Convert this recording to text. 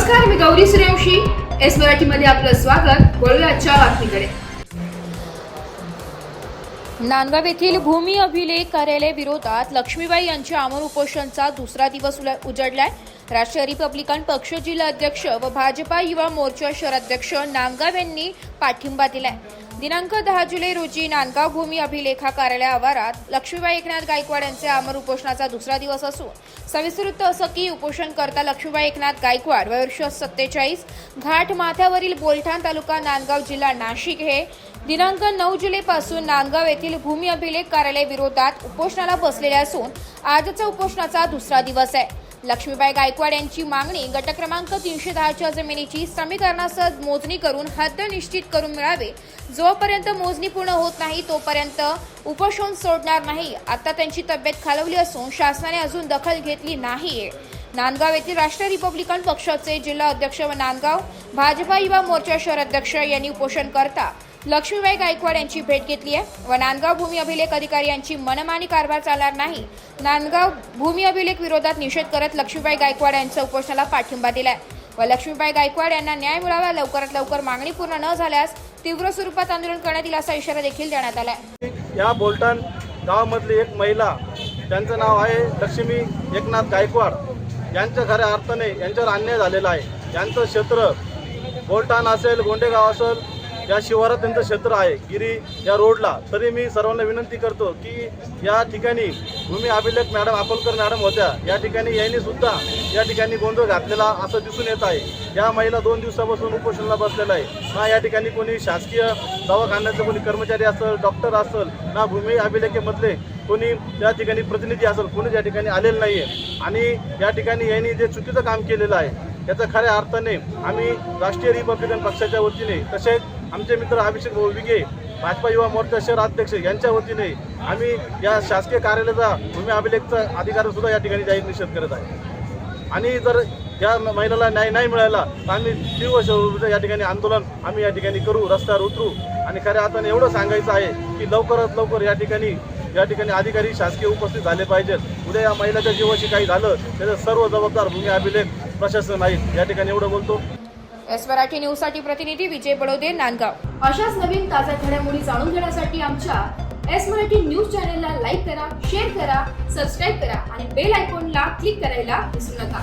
नमस्कार, मी गौरी सूर्यवंशी. एस मराठीमध्ये आपलं स्वागत. वळूया आजच्या बातमीकडे. नांदगाव येथील भूमी अभिलेख कार्यालय विरोधात लक्ष्मीबाई यांच्या आमरण उपोषणाचा दुसरा दिवस उजडलाय. राष्ट्रीय रिपब्लिकन पक्ष जिल्हा अध्यक्ष व भाजपा युवा मोर्चा शहराध्यक्ष नांदगाव यांनी पाठिंबा दिलाय. दिनांक 10 जुलै रोजी नांदगाव भूमी अभिलेखा कार्यालय आवारात लक्ष्मीबाई एकनाथ गायकवाड यांचे आमरण उपोषणाचा दुसरा दिवस असून सविस्तर वृत्त असं की उपोषणकर्ता लक्ष्मीबाई एकनाथ गायकवाड वर्ष 47 घाट माथ्यावरील बोलठाण तालुका नांदगाव जिल्हा नाशिक हे दिनांक 9 जुलैपासून नांदगाव येथील भूमी अभिलेख कार्यालय विरोधात उपोषणाला बसलेले असून आजचा उपोषणाचा दुसरा दिवस आहे. लक्ष्मीबाई गायकवाड यांची मागणी गट क्रमांक 310च्या जमिनीची समीकरणासह मोजणी करून हद्द निश्चित करून मिळावे. जोपर्यंत मोजणी पूर्ण होत नाही तोपर्यंत उपोषण सोडणार नाही. आता त्यांची तब्येत खालवली असून शासनाने अजून दखल घेतली नाहीये. नांदगाव येथील राष्ट्रीय रिपब्लिकन पक्षाचे जिल्हा अध्यक्ष व नांदगाव भाजपा युवा मोर्चा शहराध्यक्ष यांनी उपोषणकर्ता लक्ष्मीबाई गायकवाड यांची भेट घेतली आहे व नांदगाव भूमी अभिलेख अधिकारी यांची मनमानी कारभार चालणार नाही. नांदगाव भूमी अभिलेख विरोधात निषेध करत लक्ष्मीबाई गायकवाड यांच्या उपोषणाला पाठिंबा दिलाय व लक्ष्मीबाई गायकवाड यांना न्याय मिळावा. लवकरात लवकर मागणी पूर्ण न झाल्यास तीव्र स्वरूपात आंदोलन करण्यात येईल असा इशारा देखील देण्यात आलाय. या बोलठाण गावामधली एक महिला, त्यांचं नाव आहे लक्ष्मी एकनाथ गायकवाड, यांच्या खऱ्या अर्थाने यांच्यावर अन्याय झालेला आहे. यांचं क्षेत्र बोलठाण असेल, गोंडेगाव असेल, या शिवारात त्यांचं क्षेत्र आहे गिरी या रोडला. तरी मी सर्वांना विनंती करतो की या ठिकाणी भूमी अभिलेख मॅडम अकोलकर मॅडम होत्या, या ठिकाणी यांनी सुद्धा या ठिकाणी गोंधळ घातलेला असं दिसून येत आहे. या महिला 2 दिवसापासून उपोषणाला बसलेला आहे. ना या ठिकाणी कोणी शासकीय दवाखान्याचं कोणी कर्मचारी असेल, डॉक्टर असेल, ना भूमी अभिलेखेमधले कोणी या ठिकाणी प्रतिनिधी असेल, कोणी या ठिकाणी आलेलं नाही आहे. आणि या ठिकाणी यांनी जे चुकीचं काम केलेलं आहे त्याचं खऱ्या अर्थाने आम्ही राष्ट्रीय रिपब्लिकन पक्षाच्या वतीने, तसेच आमचे मित्र अभिषेक भाऊ विगे भाजपा युवा मोर्चा शहर अध्यक्ष यांच्या वतीने आम्ही या शासकीय कार्यालयाचा भूमी अभिलेखचा अधिकार सुद्धा या ठिकाणी जाहीर निषेध करत आहे. आणि जर या महिलाला न्याय नाही मिळाला तर आम्ही तीव्र स्वरूपाचं या ठिकाणी आंदोलन आम्ही या ठिकाणी करू, रस्त्यावर उतरू. आणि खऱ्या अर्थाने एवढं सांगायचं आहे की लवकरात लवकर या ठिकाणी अधिकारी शासकीय उपस्थित झाले पाहिजेत. उद्या या महिलाच्या जीवाशी काही झालं त्याचं सर्व जबाबदार भूमी अभिलेख प्रशासन आहे. या ठिकाणी एवढं बोलतो. एस मराठी न्यूज साठी प्रतिनिधी विजय बडोदे, नांदगाव. अशाच नवीन ताज्या घडामोडी जाणून घेण्यासाठी आमच्या एस मराठी न्यूज चॅनलला लाईक करा, शेअर करा, सबस्क्राईब करा आणि बेल आयकॉनला क्लिक करायला विसरू नका.